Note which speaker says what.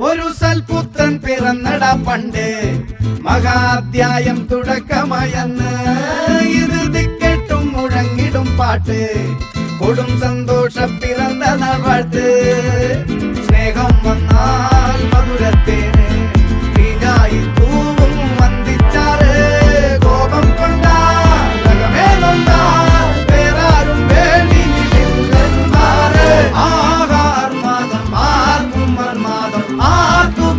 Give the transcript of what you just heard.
Speaker 1: ഒരു സൽപുത്രൻ പിറന്നടാ പണ്ട്, മഹാധ്യായം തുടക്കമയന്ന്. ഇത് ദിക്കെട്ടും മുഴങ്ങിടും പാട്ട്, കൊടും സന്തോഷ പിറന്ന നാൾവാഴ്ത്ത്. സ്നേഹം വന്നാൽ മധുരത്തേന് തീഞ്ഞായി തൂവും വന്ദിച്ചാറ്. കോപം കൊണ്ടാൽ നഖമേലൊണ്ടാൽ വേറാരും വേണ്ടി നിന്നില്ലെന്നാറ്. ആഹാർമാദം ആർക്കും മർമാദം ആർക്കും